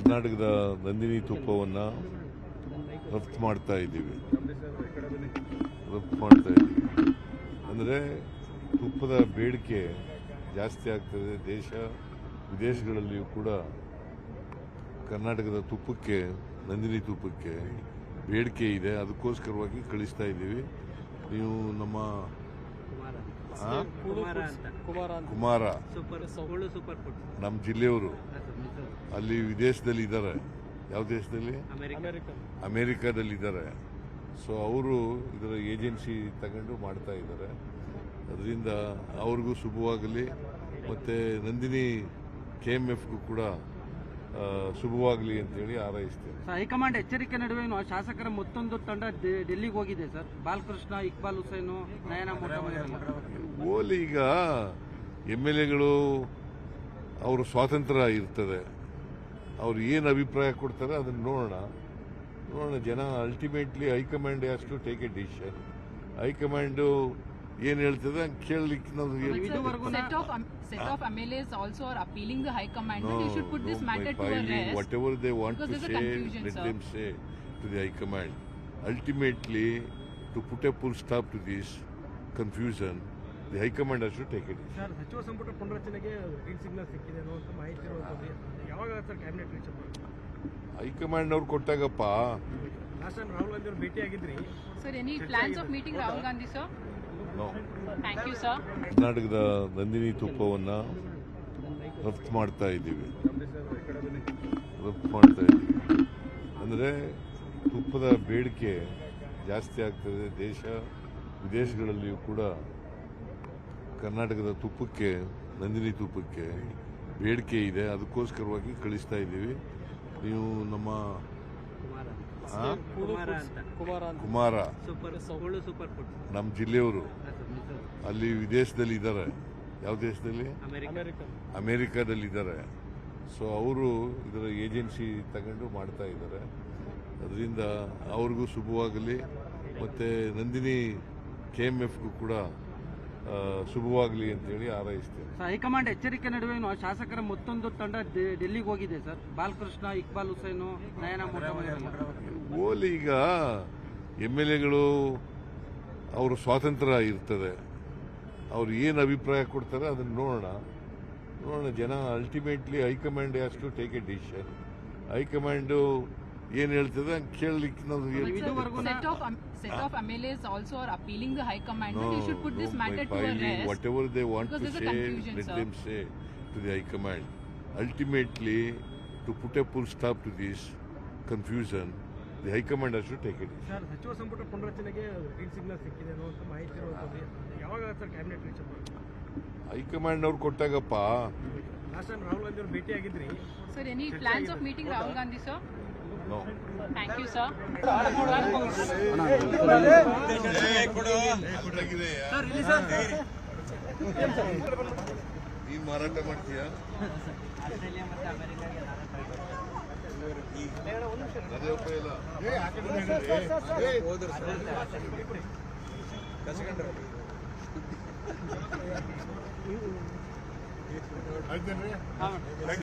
ಕರ್ನಾಟಕದ ನಂದಿನಿ ತುಪ್ಪವನ್ನು ರಫ್ತು ಮಾಡ್ತಾ ಇದ್ದೀವಿ. ಅಂದರೆ ತುಪ್ಪದ ಬೇಡಿಕೆ ಜಾಸ್ತಿ ಆಗ್ತದೆ. ದೇಶ ವಿದೇಶಗಳಲ್ಲಿಯೂ ಕೂಡ ಕರ್ನಾಟಕದ ತುಪ್ಪಕ್ಕೆ, ನಂದಿನಿ ತುಪ್ಪಕ್ಕೆ ಬೇಡಿಕೆ ಇದೆ. ಅದಕ್ಕೋಸ್ಕರವಾಗಿ ಕಳಿಸ್ತಾ ಇದ್ದೀವಿ. ನೀವು ನಮ್ಮ ಕುಮಾರ ನಮ್ಮ ಜಿಲ್ಲೆಯವರು ಅಲ್ಲಿ ವಿದೇಶದಲ್ಲಿ ಇದ್ದಾರೆ. ಯಾವ ದೇಶದಲ್ಲಿ? ಅಮೆರಿಕಾದಲ್ಲಿ ಇದ್ದಾರೆ. ಸೊ ಅವರು ಇದರ ಏಜೆನ್ಸಿ ತಗೊಂಡು ಮಾಡ್ತಾ ಇದ್ದಾರೆ. ಅದರಿಂದ ಅವ್ರಿಗೂ ಶುಭವಾಗಲಿ, ಮತ್ತು ನಂದಿನಿ KMFಗೂ ಕೂಡ ಶುಭವಾಗಲಿ ಅಂತೇಳಿ ಹಾರೈಸ್ತೇನೆ. ಹೈಕಮಾಂಡ್ ಎಚ್ಚರಿಕೆ ನಡುವೆ ಶಾಸಕರ ಮತ್ತೊಂದು ತಂಡ ಡೆಲ್ಲಿಗೆ ಹೋಗಿದೆ ಸರ್. ಬಾಲಕೃಷ್ಣ, ಇಕ್ಬಾಲ್ ಹುಸೇನ್, ನಯನ ಓಲಿ ಈಗ MLAಗಳು ಅವರು ಸ್ವಾತಂತ್ರ್ಯ ಇರ್ತದೆ. ಅವ್ರು ಏನು ಅಭಿಪ್ರಾಯ ಕೊಡ್ತಾರೆ ಅದನ್ನು ನೋಡೋಣ. ಜನ ultimately high command has to take a decision. High command ಏನು ಹೇಳ್ತದೆ ಕೇಳಲಿಕ್ಕೆ ನಾವು set of MLAs also are appealing the High Command that you should put this matter to a rest. Whatever they want to say, let them say to the High Command. Ultimately, to put a full stop to this confusion, the High Command has to take it. Sir, ಸಚಿವ ಸಂಪುಟ ಪುನರಚನೆಗೆ green signal ಸಿಕ್ಕಿದೆ ಅನ್ನುವಂಥ ಮಾಹಿತಿ ಇರೋದು ಯಾವಾಗ sir cabinet reach ಮಾಡ್ತಾರೆ? High command ಅವ್ರು ಕೊಟ್ಟಾಗಪ್ಪ. Last time Rahul Gandhi ಅವರು ಭೇಟಿ ಆಗಿದ್ರಿ. Sir, any plans of meeting Rahul Gandhi, sir? No. Thank you, sir. ಕರ್ನಾಟಕದ ನಂದಿನಿ ತುಪ್ಪವನ್ನು ರಫ್ತು ಮಾಡ್ತಾ ಇದ್ದೀವಿ. ಅಂದರೆ ತುಪ್ಪದ ಬೇಡಿಕೆ ಜಾಸ್ತಿ ಆಗ್ತದೆ. ದೇಶ ವಿದೇಶಗಳಲ್ಲಿಯೂ ಕೂಡ ಕರ್ನಾಟಕದ ತುಪ್ಪಕ್ಕೆ, ನಂದಿನಿ ತುಪ್ಪಕ್ಕೆ ಬೇಡಿಕೆ ಇದೆ. ಅದಕ್ಕೋಸ್ಕರವಾಗಿ ಕಳಿಸ್ತಾ ಇದ್ದೀವಿ. ನೀವು ನಮ್ಮ ಕುಮಾರ ನಮ್ಮ ಜಿಲ್ಲೆಯವರು ಅಲ್ಲಿ ವಿದೇಶದಲ್ಲಿ ಇದ್ದಾರೆ. ಯಾವ ದೇಶದಲ್ಲಿ? ಅಮೆರಿಕಾದಲ್ಲಿ ಇದ್ದಾರೆ. ಸೊ ಅವರು ಇದರ ಏಜೆನ್ಸಿ ತಗೊಂಡು ಮಾಡ್ತಾ ಇದ್ದಾರೆ. ಅದರಿಂದ ಅವ್ರಿಗೂ ಶುಭವಾಗಲಿ, ಮತ್ತು ನಂದಿನಿ KMFಗೂ ಕೂಡ ಶುಭವಾಗಲಿ ಅಂತೇಳಿ ಹಾರೈಸ್ತೇನೆ. ಹೈಕಮಾಂಡ್ ಎಚ್ಚರಿಕೆ ನಡುವೆ ಶಾಸಕರ ಮತ್ತೊಂದು ತಂಡ ಡೆಲ್ಲಿಗೆ ಹೋಗಿದೆ ಸರ್. ಬಾಲಕೃಷ್ಣ, ಇಕ್ಬಾಲ್ ಹುಸೇನ್, ನಯನ ಓಲಿ ಈಗ MLAಗಳು ಅವರು ಸ್ವಾತಂತ್ರ್ಯ ಇರ್ತದೆ. ಅವ್ರು ಏನು ಅಭಿಪ್ರಾಯ ಕೊಡ್ತಾರೆ ಅದನ್ನು ನೋಡೋಣ. ಜನ ultimately high command has to take a decision. High command ಏನು ಹೇಳ್ತದೆ ಕೇಳಲಿಕ್ಕೆ ನಾವು set of MLAs also are appealing the High Command that you should put this matter to a rest. Whatever they want to say, let them say to the High Command. Ultimately, to put a full stop to this confusion, the High Command has to take it. Sir, ಸಚಿವ ಸಂಪುಟ ಪುನರಚನೆಗೆ green signal ಸಿಕ್ಕಿದೆ ಅನ್ನುವಂಥ ಮಾಹಿತಿ ಇರೋದು ಯಾವಾಗ sir cabinet reach ಮಾಡ್ತಾರೆ? High command ಅವ್ರು ಕೊಟ್ಟಾಗಪ್ಪ. Last time Rahul Gandhi ಅವರು ಭೇಟಿ ಆಗಿದ್ರಿ. Sir, any plans of meeting Rahul Gandhi, sir? No. Thank you, sir. ನೀನು ಮಾರಾಟ ಮಾಡ್ತೀಯಾ? ಅದೇ